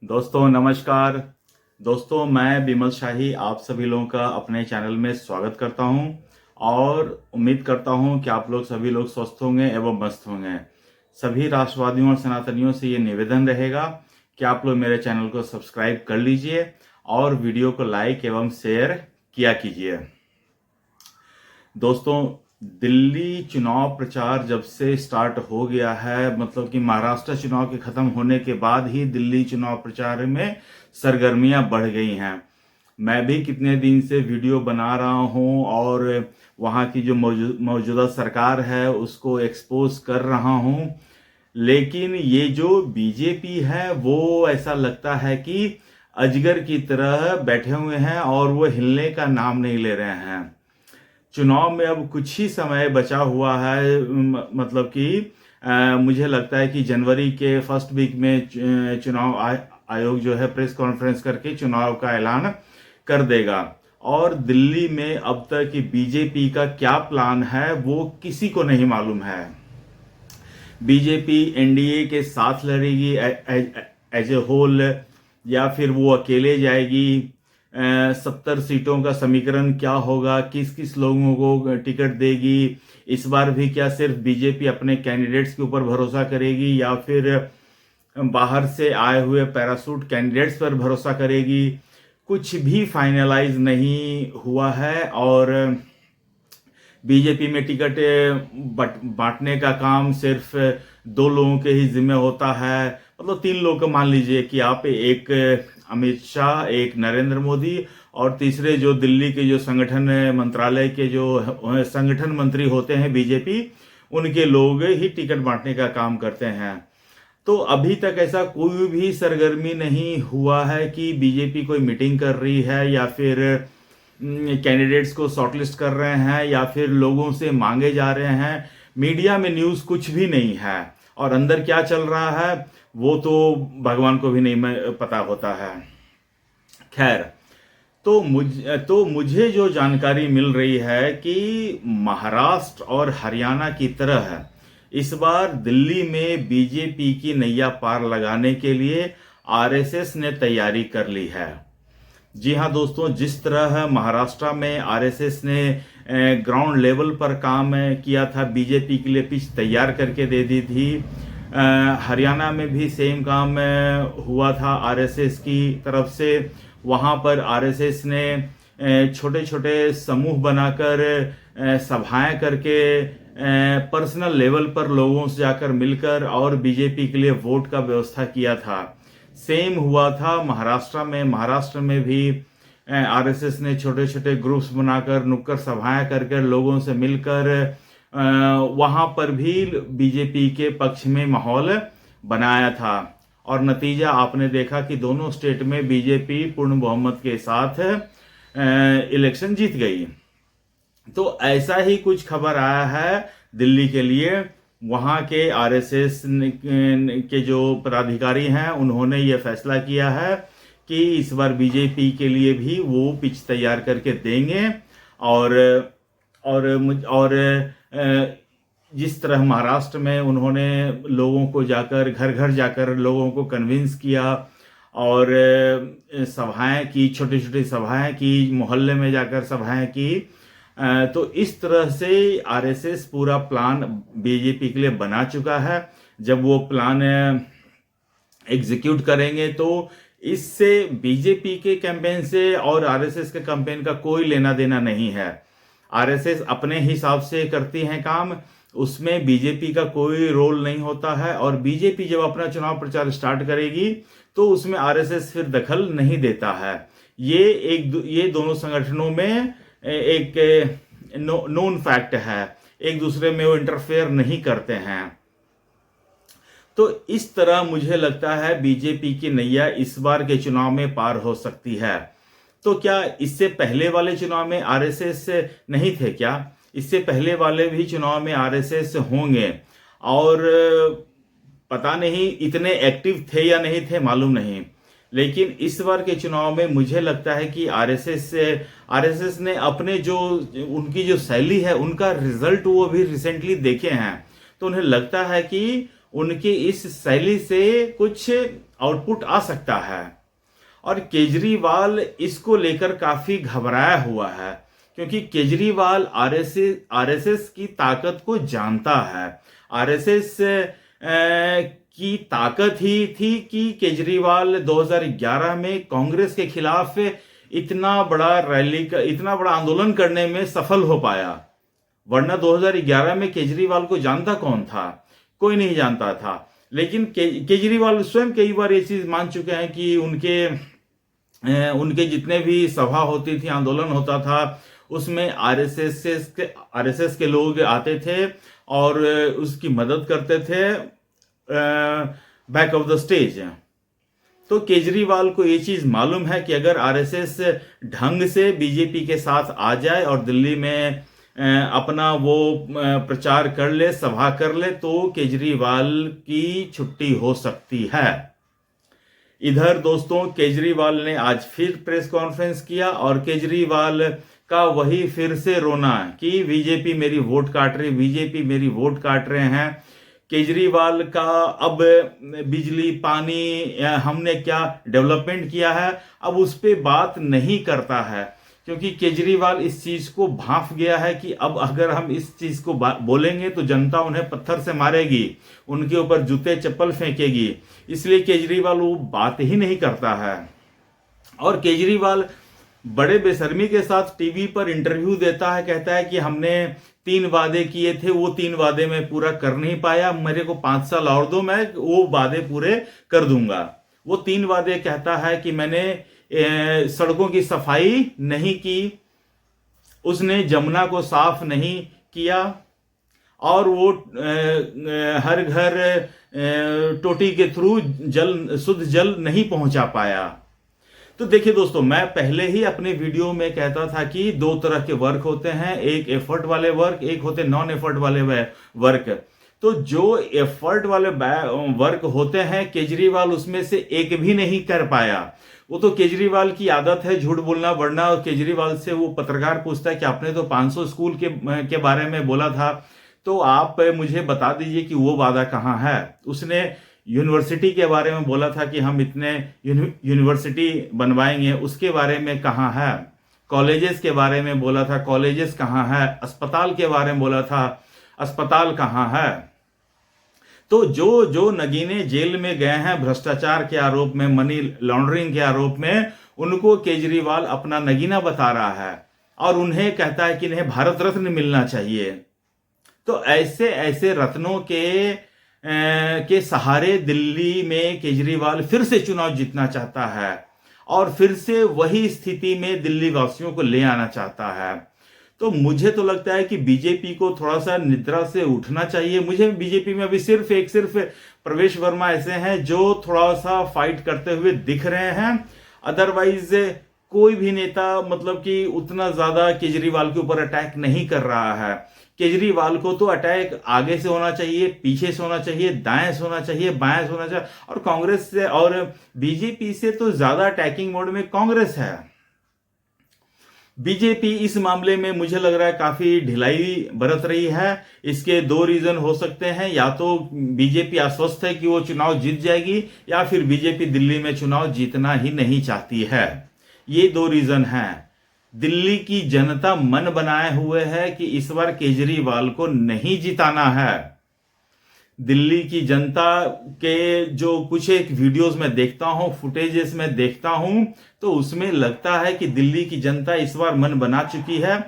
दोस्तों नमस्कार। दोस्तों मैं विमल शाही आप सभी लोगों का अपने चैनल में स्वागत करता हूं और उम्मीद करता हूं कि आप लोग सभी लोग स्वस्थ होंगे एवं मस्त होंगे। सभी राष्ट्रवादियों और सनातनियों से ये निवेदन रहेगा कि आप लोग मेरे चैनल को सब्सक्राइब कर लीजिए और वीडियो को लाइक एवं शेयर किया कीजिए। दोस्तों दिल्ली चुनाव प्रचार जब से स्टार्ट हो गया है, मतलब कि महाराष्ट्र चुनाव के खत्म होने के बाद ही दिल्ली चुनाव प्रचार में सरगर्मियां बढ़ गई हैं। मैं भी कितने दिन से वीडियो बना रहा हूं और वहां की जो मौजूदा सरकार है उसको एक्सपोज कर रहा हूं, लेकिन ये जो बीजेपी है वो ऐसा लगता है कि अजगर की तरह बैठे हुए हैं और वो हिलने का नाम नहीं ले रहे हैं। चुनाव में अब कुछ ही समय बचा हुआ है, मतलब कि मुझे लगता है कि जनवरी के फर्स्ट वीक में चुनाव आयोग जो है प्रेस कॉन्फ्रेंस करके चुनाव का ऐलान कर देगा। और दिल्ली में अब तक कि बीजेपी का क्या प्लान है वो किसी को नहीं मालूम है। बीजेपी एनडीए के साथ लड़ेगी एज ए होल या फिर वो अकेले जाएगी। 70 सीटों का समीकरण क्या होगा, किस किस लोगों को टिकट देगी, इस बार भी क्या सिर्फ बीजेपी अपने कैंडिडेट्स के ऊपर भरोसा करेगी या फिर बाहर से आए हुए पैरासूट कैंडिडेट्स पर भरोसा करेगी, कुछ भी फाइनलाइज नहीं हुआ है। और बीजेपी में टिकट बांटने का काम सिर्फ 2 लोगों के ही जिम्मे होता है, मतलब 3 लोग को मान लीजिए कि आप, एक अमित शाह, एक नरेंद्र मोदी और तीसरे जो दिल्ली के जो संगठन मंत्रालय के जो संगठन मंत्री होते हैं बीजेपी, उनके लोग ही टिकट बांटने का काम करते हैं। तो अभी तक ऐसा कोई भी सरगर्मी नहीं हुआ है कि बीजेपी कोई मीटिंग कर रही है या फिर कैंडिडेट्स को शॉर्टलिस्ट कर रहे हैं या फिर लोगों से मांगे जा रहे हैं। मीडिया में न्यूज़ कुछ भी नहीं है और अंदर क्या चल रहा है वो तो भगवान को भी नहीं पता होता है। खैर, तो मुझे जो जानकारी मिल रही है कि महाराष्ट्र और हरियाणा की तरह इस बार दिल्ली में बीजेपी की नैया पार लगाने के लिए आरएसएस ने तैयारी कर ली है। जी हाँ दोस्तों, जिस तरह महाराष्ट्र में आरएसएस ने ग्राउंड लेवल पर काम किया था, बीजेपी के लिए पिच तैयार करके दे दी थी, हरियाणा में भी सेम काम हुआ था आरएसएस की तरफ से। वहाँ पर आरएसएस ने छोटे छोटे समूह बनाकर सभाएं करके पर्सनल लेवल पर लोगों से जाकर मिलकर और बीजेपी के लिए वोट का व्यवस्था किया था। सेम हुआ था महाराष्ट्र में भी आरएसएस ने छोटे छोटे ग्रुप्स बनाकर नुक्कड़ सभाएं करके लोगों से मिलकर वहां पर भी बीजेपी के पक्ष में माहौल बनाया था और नतीजा आपने देखा कि दोनों स्टेट में बीजेपी पूर्ण बहुमत के साथ इलेक्शन जीत गई। तो ऐसा ही कुछ खबर आया है दिल्ली के लिए। वहां के आरएसएस के जो पदाधिकारी हैं उन्होंने ये फैसला किया है कि इस बार बीजेपी के लिए भी वो पिच तैयार करके देंगे और जिस तरह महाराष्ट्र में उन्होंने लोगों को जाकर घर घर जाकर लोगों को कन्विंस किया और सभाएं की, छोटी छोटी सभाएं की, मोहल्ले में जाकर सभाएं की, तो इस तरह से आरएसएस पूरा प्लान बीजेपी के लिए बना चुका है। जब वो प्लान एग्जीक्यूट करेंगे तो इससे बीजेपी के कैंपेन से और आरएसएस के कैंपेन का कोई लेना देना नहीं है। आरएसएस अपने हिसाब से करती है काम, उसमें बीजेपी का कोई रोल नहीं होता है। और बीजेपी जब अपना चुनाव प्रचार स्टार्ट करेगी तो उसमें आरएसएस फिर दखल नहीं देता है। ये दोनों संगठनों में एक नोन फैक्ट है, एक दूसरे में वो इंटरफेयर नहीं करते हैं। तो इस तरह मुझे लगता है बीजेपी की नैया इस बार के चुनाव में पार हो सकती है। तो क्या इससे पहले वाले चुनाव में आरएसएस नहीं थे क्या? इससे पहले वाले भी चुनाव में आरएसएस होंगे और पता नहीं इतने एक्टिव थे या नहीं थे, मालूम नहीं। लेकिन इस बार के चुनाव में मुझे लगता है कि आरएसएस ने अपने जो उनकी जो शैली है उनका रिजल्ट वो भी रिसेंटली देखे हैं, तो उन्हें लगता है कि उनकी इस शैली से कुछ आउटपुट आ सकता है। और केजरीवाल इसको लेकर काफी घबराया हुआ है, क्योंकि केजरीवाल आरएसएस की ताकत को जानता है। आरएसएस की ताकत ही थी कि केजरीवाल 2011 में कांग्रेस के खिलाफ इतना बड़ा इतना बड़ा आंदोलन करने में सफल हो पाया। वरना 2011 में केजरीवाल को जानता कौन था? कोई नहीं जानता था। लेकिन केजरीवाल स्वयं कई बार ये चीज मान चुके हैं कि उनके जितने भी सभा होती थी, आंदोलन होता था, उसमें आरएसएस के लोग आते थे और उसकी मदद करते थे बैक ऑफ द स्टेज। तो केजरीवाल को ये चीज मालूम है कि अगर आरएसएस ढंग से बीजेपी के साथ आ जाए और दिल्ली में अपना वो प्रचार कर ले, सभा कर ले, तो केजरीवाल की छुट्टी हो सकती है। इधर दोस्तों, केजरीवाल ने आज फिर प्रेस कॉन्फ्रेंस किया और केजरीवाल का वही फिर से रोना कि बीजेपी मेरी वोट काट रही, बीजेपी मेरी वोट काट रहे हैं। केजरीवाल का अब बिजली, पानी, हमने क्या डेवलपमेंट किया है, अब उस पर बात नहीं करता है, क्योंकि केजरीवाल इस चीज को भांप गया है कि अब अगर हम इस चीज को बोलेंगे तो जनता उन्हें पत्थर से मारेगी, उनके ऊपर जूते चप्पल फेंकेगी। इसलिए केजरीवाल वो बात ही नहीं करता है। और केजरीवाल बड़े बेशर्मी के साथ टीवी पर इंटरव्यू देता है, कहता है कि हमने 3 वादे किए थे, वो 3 वादे मैं पूरा कर नहीं पाया, मेरे को 5 साल और दो, मैं वो वादे पूरे कर दूंगा। वो 3 वादे कहता है कि मैंने सड़कों की सफाई नहीं की, उसने जमुना को साफ नहीं किया, और वो हर घर टोटी के थ्रू शुद्ध जल नहीं पहुंचा पाया। तो देखिए दोस्तों, मैं पहले ही अपने वीडियो में कहता था कि 2 तरह के वर्क होते हैं, एक एफर्ट वाले वर्क, एक होते नॉन एफर्ट वाले वर्क। तो जो एफर्ट वाले वर्क होते हैं, केजरीवाल उसमें से एक भी नहीं कर पाया। वो तो केजरीवाल की आदत है झूठ बोलना, वरना केजरीवाल से वो पत्रकार पूछता है कि आपने तो 500 स्कूल के बारे में बोला था, तो आप मुझे बता दीजिए कि वो वादा कहाँ है। उसने यूनिवर्सिटी के बारे में बोला था कि हम इतने यूनिवर्सिटी बनवाएंगे, उसके बारे में कहाँ है। कॉलेजेस के बारे में बोला था, कॉलेजेस कहाँ है। अस्पताल के बारे में बोला था, अस्पताल कहाँ है। तो जो नगीने जेल में गए हैं भ्रष्टाचार के आरोप में, मनी लॉन्ड्रिंग के आरोप में, उनको केजरीवाल अपना नगीना बता रहा है और उन्हें कहता है कि इन्हें भारत रत्न मिलना चाहिए। तो ऐसे ऐसे रत्नों के सहारे दिल्ली में केजरीवाल फिर से चुनाव जीतना चाहता है और फिर से वही स्थिति में दिल्ली वासियों को ले आना चाहता है। तो मुझे तो लगता है कि बीजेपी को थोड़ा सा निद्रा से उठना चाहिए। मुझे बीजेपी में अभी सिर्फ प्रवेश वर्मा ऐसे हैं जो थोड़ा सा फाइट करते हुए दिख रहे हैं। अदरवाइज कोई भी नेता मतलब कि उतना ज्यादा केजरीवाल के ऊपर अटैक नहीं कर रहा है। केजरीवाल को तो अटैक आगे से होना चाहिए, पीछे से होना चाहिए, दाएं से होना चाहिए, बाएं से होना चाहिए। और कांग्रेस से और बीजेपी से तो ज्यादा अटैकिंग मोड में कांग्रेस है। बीजेपी इस मामले में मुझे लग रहा है काफी ढिलाई बरत रही है। इसके 2 रीजन हो सकते हैं, या तो बीजेपी आश्वस्त है कि वो चुनाव जीत जाएगी, या फिर बीजेपी दिल्ली में चुनाव जीतना ही नहीं चाहती है। ये 2 रीजन हैं। दिल्ली की जनता मन बनाए हुए है कि इस बार केजरीवाल को नहीं जिताना है। दिल्ली की जनता के जो कुछ एक वीडियोस में देखता हूं, फुटेजेस में देखता हूं, तो उसमें लगता है कि दिल्ली की जनता इस बार मन बना चुकी है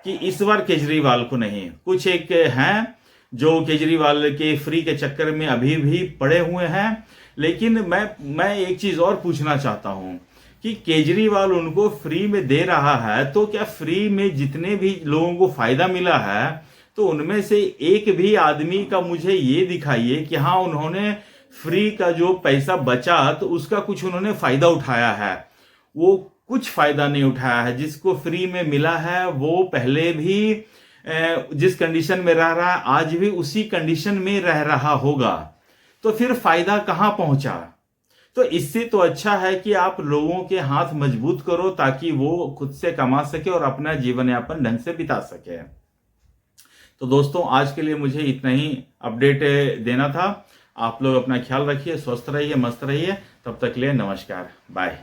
कि इस बार केजरीवाल को नहीं। कुछ एक हैं जो केजरीवाल के फ्री के चक्कर में अभी भी पड़े हुए हैं। लेकिन मैं एक चीज और पूछना चाहता हूं कि केजरीवाल उनको फ्री में दे रहा है, तो क्या फ्री में जितने भी लोगों को फायदा मिला है, तो उनमें से एक भी आदमी का मुझे ये दिखाइए कि हाँ उन्होंने फ्री का जो पैसा बचा तो उसका कुछ उन्होंने फायदा उठाया है। वो कुछ फायदा नहीं उठाया है। जिसको फ्री में मिला है वो पहले भी जिस कंडीशन में रह रहा है आज भी उसी कंडीशन में रह रहा होगा। तो फिर फायदा कहां पहुंचा? तो इससे तो अच्छा है कि आप लोगों के हाथ मजबूत करो ताकि वो खुद से कमा सके और अपना जीवन यापन ढंग से बिता सके। तो दोस्तों आज के लिए मुझे इतना ही अपडेट देना था। आप लोग अपना ख्याल रखिए, स्वस्थ रहिए, मस्त रहिए। तब तक के लिए नमस्कार, बाय।